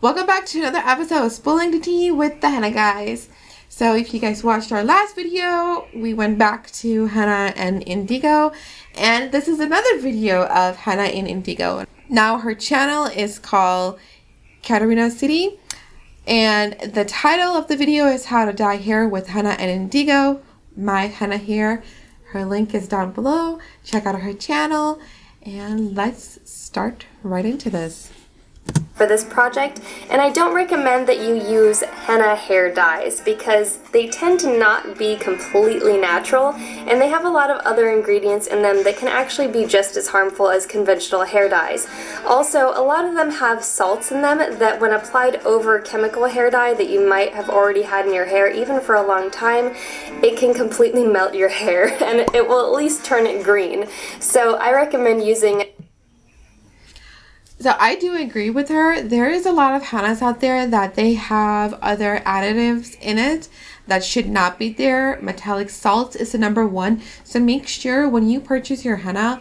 Welcome back to another episode of Spilling the Tea with the Henna guys. So if you guys watched our last video, we went back to Henna and Indigo, and this is another video of Henna and Indigo. Now her channel is called Katarina City, and the title of the video is How to Dye Hair with Henna and Indigo, my henna hair. Her link is down below. Check out her channel, and let's start right into this. For this project, and I don't recommend that you use henna hair dyes because they tend to not be completely natural and they have a lot of other ingredients in them that can actually be just as harmful as conventional hair dyes. Also, a lot of them have salts in them that when applied over chemical hair dye that you might have already had in your hair even for a long time, it can completely melt your hair and it will at least turn it green. So I recommend using So I do agree with her. There is a lot of hennas out there that they have other additives in it that should not be there. Metallic salts is the number one. So make sure when you purchase your henna,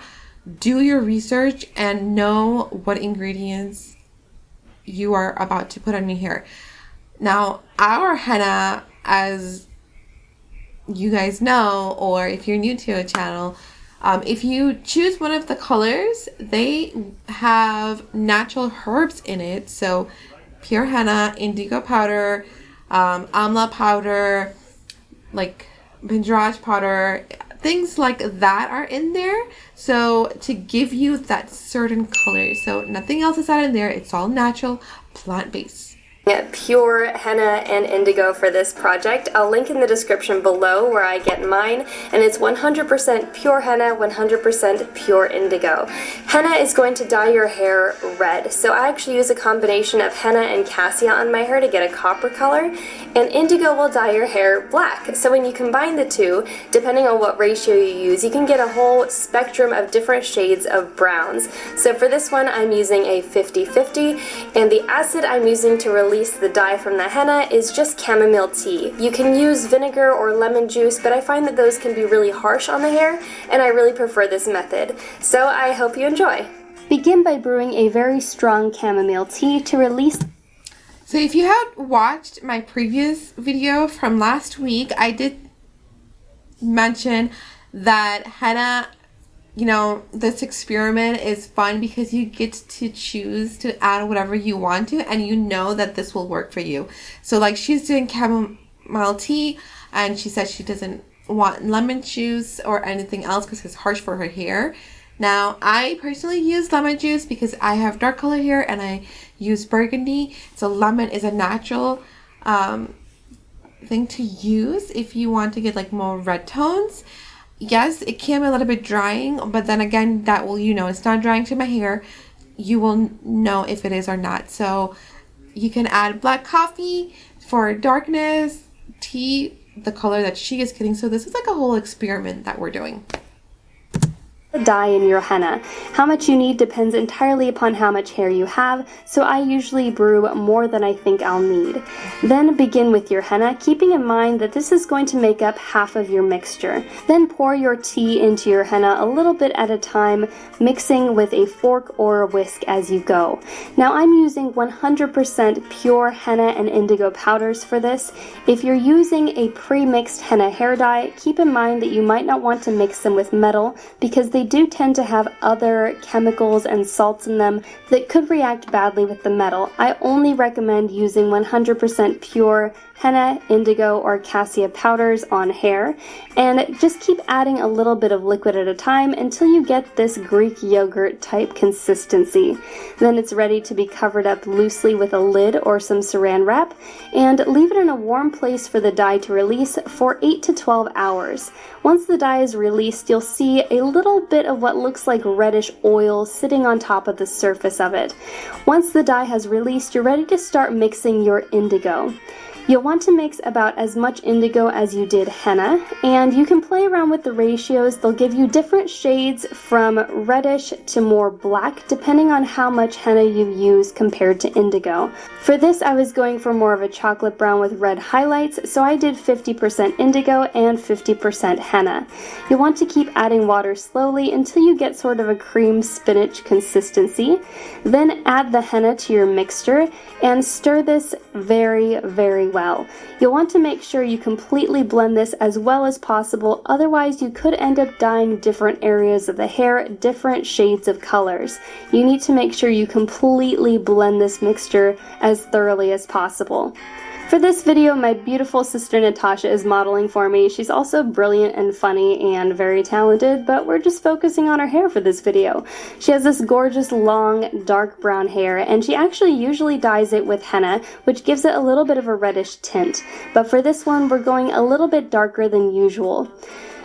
do your research and know what ingredients you are about to put on your hair. Now, our henna, as you guys know, or if you're new to a channel, if you choose one of the colors, they have natural herbs in it. So pure henna, indigo powder, amla powder, like bindraj powder, things like that are in there. So to give you that certain color. So nothing else is added in there. It's all natural, plant-based. Pure henna and indigo for this project. I'll link in the description below where I get mine, and it's 100% pure henna, 100% pure indigo. Henna is going to dye your hair red, so I actually use a combination of henna and cassia on my hair to get a copper color, and indigo will dye your hair black. So when you combine the two, depending on what ratio you use, you can get a whole spectrum of different shades of browns. So for this one, I'm using a 50-50, and the acid I'm using to release the dye from the henna is just chamomile tea. You can use vinegar or lemon juice, but I find that those can be really harsh on the hair, and I really prefer this method. So I hope you enjoy. Begin by brewing a very strong chamomile tea to release. So if you have watched my previous video from last week, I did mention that henna, you know, this experiment is fun because you get to choose to add whatever you want to, and you know that this will work for you. So like she's doing chamomile tea, and she said she doesn't want lemon juice or anything else because it's harsh for her hair. Now, I personally use lemon juice because I have dark color hair and I use burgundy. So lemon is a natural thing to use if you want to get like more red tones. Yes, it can be a little bit drying, but then again, that will, you know, it's not drying to my hair. You will know if it is or not. So you can add black coffee for darkness, tea, the color that she is getting. So this is like a whole experiment that we're doing. Dye in your henna. How much you need depends entirely upon how much hair you have, so I usually brew more than I think I'll need. Then begin with your henna, keeping in mind that this is going to make up half of your mixture. Then pour your tea into your henna a little bit at a time, mixing with a fork or a whisk as you go. Now I'm using 100% pure henna and indigo powders for this. If you're using a pre-mixed henna hair dye, keep in mind that you might not want to mix them with metal because they do tend to have other chemicals and salts in them that could react badly with the metal. I only recommend using 100% pure henna, indigo, or cassia powders on hair, and just keep adding a little bit of liquid at a time until you get this Greek yogurt type consistency. Then it's ready to be covered up loosely with a lid or some saran wrap, and leave it in a warm place for the dye to release for 8 to 12 hours. Once the dye is released, you'll see a little bit of what looks like reddish oil sitting on top of the surface of it. Once the dye has released, you're ready to start mixing your indigo. You'll want to mix about as much indigo as you did henna, and you can play around with the ratios. They'll give you different shades from reddish to more black depending on how much henna you use compared to indigo. For this I was going for more of a chocolate brown with red highlights, so I did 50% indigo and 50% henna. You'll want to keep adding water slowly until you get sort of a cream spinach consistency. Then add the henna to your mixture and stir this very, very well. You'll want to make sure you completely blend this as well as possible, otherwise you could end up dyeing different areas of the hair, different shades of colors. You need to make sure you completely blend this mixture as thoroughly as possible. For this video, my beautiful sister Natasha is modeling for me. She's also brilliant and funny and very talented, but we're just focusing on her hair for this video. She has this gorgeous long dark brown hair, and she actually usually dyes it with henna, which gives it a little bit of a reddish tint. But for this one, we're going a little bit darker than usual.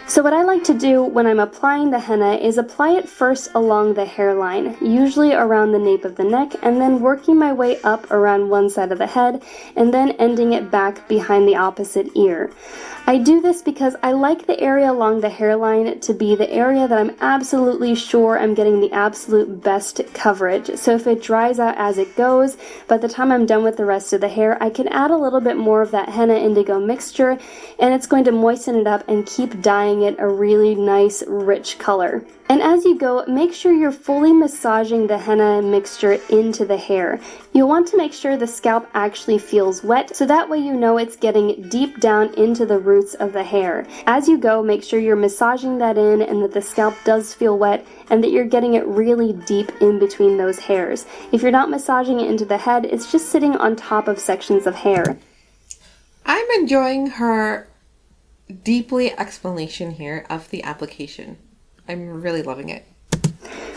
So what I like to do when I'm applying the henna is apply it first along the hairline, usually around the nape of the neck, and then working my way up around one side of the head, and then ending it back behind the opposite ear. I do this because I like the area along the hairline to be the area that I'm absolutely sure I'm getting the absolute best coverage. So if it dries out as it goes, by the time I'm done with the rest of the hair, I can add a little bit more of that henna indigo mixture, and it's going to moisten it up and keep dyeing it a really nice rich color. And as you go, make sure you're fully massaging the henna mixture into the hair. You'll want to make sure the scalp actually feels wet, so that way you know it's getting deep down into the roots of the hair. As you go, make sure you're massaging that in and that the scalp does feel wet and that you're getting it really deep in between those hairs. If you're not massaging it into the head, it's just sitting on top of sections of hair. I'm enjoying her deeply explanation here of the application. I'm really loving it.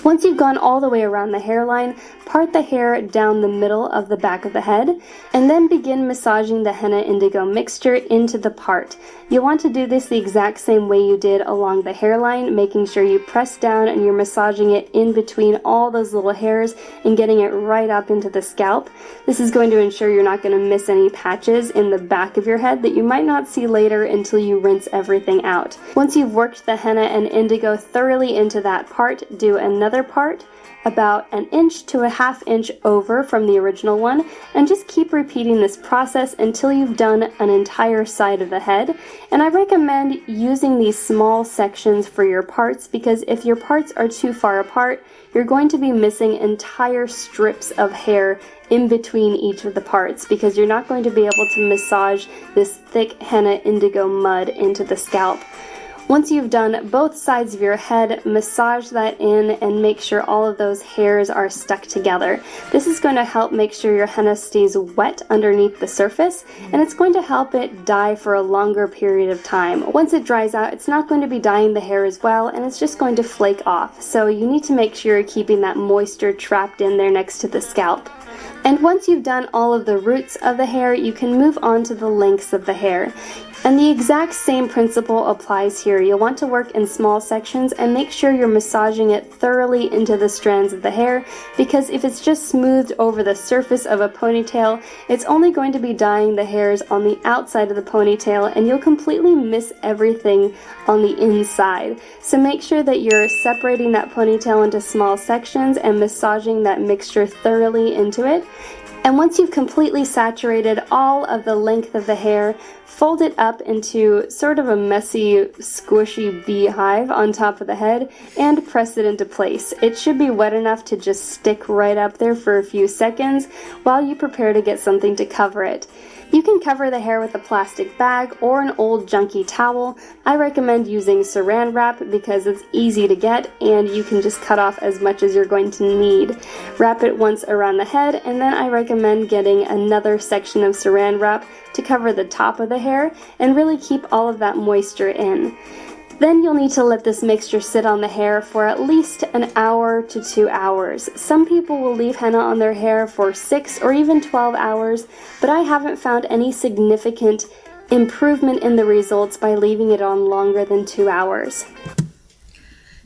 Once you've gone all the way around the hairline, part the hair down the middle of the back of the head, and then begin massaging the henna indigo mixture into the part. You'll want to do this the exact same way you did along the hairline, making sure you press down and you're massaging it in between all those little hairs and getting it right up into the scalp. This is going to ensure you're not going to miss any patches in the back of your head that you might not see later until you rinse everything out. Once you've worked the henna and indigo thoroughly into that part, do another part about 1 inch to a 1/2 inch over from the original one, and just keep repeating this process until you've done an entire side of the head. And I recommend using these small sections for your parts, because if your parts are too far apart, you're going to be missing entire strips of hair in between each of the parts, because you're not going to be able to massage this thick henna indigo mud into the scalp. Once you've done both sides of your head, massage that in and make sure all of those hairs are stuck together. This is going to help make sure your henna stays wet underneath the surface, and it's going to help it dye for a longer period of time. Once it dries out, it's not going to be dyeing the hair as well, and it's just going to flake off. So you need to make sure you're keeping that moisture trapped in there next to the scalp. And once you've done all of the roots of the hair, you can move on to the lengths of the hair. And the exact same principle applies here. You'll want to work in small sections and make sure you're massaging it thoroughly into the strands of the hair, because if it's just smoothed over the surface of a ponytail, it's only going to be dyeing the hairs on the outside of the ponytail, and you'll completely miss everything on the inside. So make sure that you're separating that ponytail into small sections and massaging that mixture thoroughly into it. And once you've completely saturated all of the length of the hair, fold it up into sort of a messy, squishy beehive on top of the head and press it into place. It should be wet enough to just stick right up there for a few seconds while you prepare to get something to cover it. You can cover the hair with a plastic bag or an old junky towel. I recommend using saran wrap because it's easy to get and you can just cut off as much as you're going to need. Wrap it once around the head, and then I recommend getting another section of saran wrap to cover the top of the hair and really keep all of that moisture in. Then you'll need to let this mixture sit on the hair for at least an hour to 2 hours. Some people will leave henna on their hair for 6 or even 12 hours, but I haven't found any significant improvement in the results by leaving it on longer than 2 hours.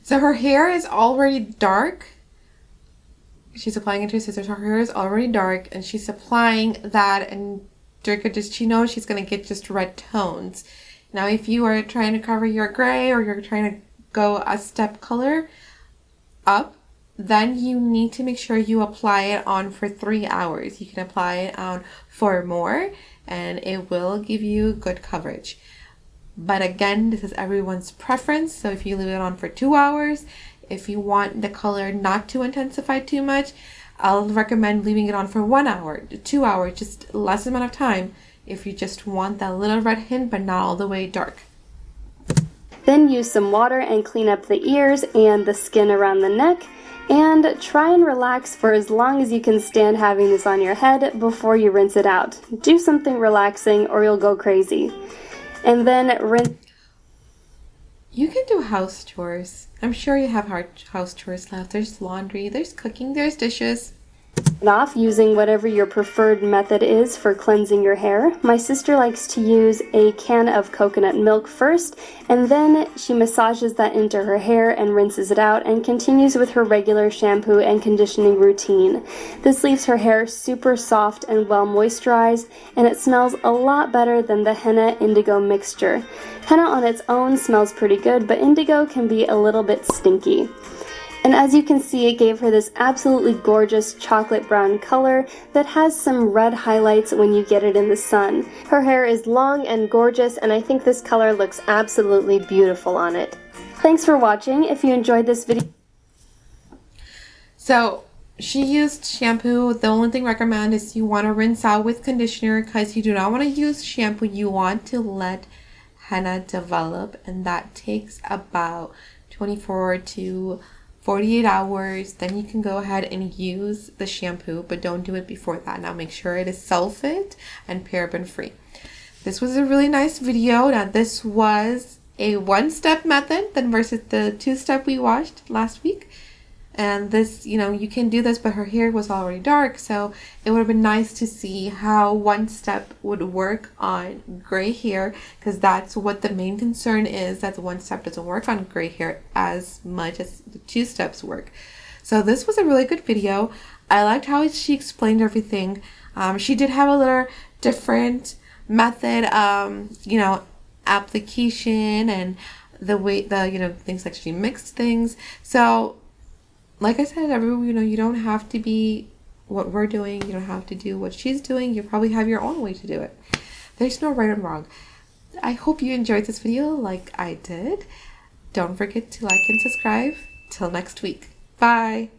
So her hair is already dark. She's applying it to her scissors. Her hair is already dark, and she's applying that and darker just she knows she's going to get just red tones. Now if you are trying to cover your gray or you're trying to go a step color up, then you need to make sure you apply it on for 3 hours. You can apply it on for more and it will give you good coverage. But again, this is everyone's preference. So if you leave it on for 2 hours, if you want the color not to intensify too much, I'll recommend leaving it on for 1 hour, 2 hours, just less amount of time if you just want that little red hint but not all the way dark. Then use some water and clean up the ears and the skin around the neck. And try and relax for as long as you can stand having this on your head before you rinse it out. Do something relaxing or you'll go crazy. And then rinse. You can do house chores. I'm sure you have house chores left. There's laundry, there's cooking, there's dishes. It off using whatever your preferred method is for cleansing your hair. My sister likes to use a can of coconut milk first, and then she massages that into her hair and rinses it out and continues with her regular shampoo and conditioning routine. This leaves her hair super soft and well moisturized, and it smells a lot better than the Henna Indigo mixture. Henna on its own smells pretty good, but Indigo can be a little bit stinky. And as you can see, it gave her this absolutely gorgeous chocolate brown color that has some red highlights when you get it in the sun. Her hair is long and gorgeous, and I think this color looks absolutely beautiful on it. Thanks for watching. If you enjoyed this video... So, she used shampoo. The only thing I recommend is you want to rinse out with conditioner because you do not want to use shampoo. You want to let henna develop, and that takes about 24 to 48 hours. Then you can go ahead and use the shampoo, but don't do it before that. Now make sure it is sulfate and paraben free. This was a really nice video. Now this was a one-step method then versus the two-step we watched last week. And this, you know, you can do this, but her hair was already dark, so it would have been nice to see how one step would work on gray hair, because that's what the main concern is, that one step doesn't work on gray hair as much as the two steps work. So this was a really good video. I liked how she explained everything. She did have a little different method, you know, application and the way, things like she mixed things. So like I said, you don't have to be what we're doing. You don't have to do what she's doing. You probably have your own way to do it. There's no right and wrong. I hope you enjoyed this video like I did. Don't forget to like and subscribe. Till next week. Bye.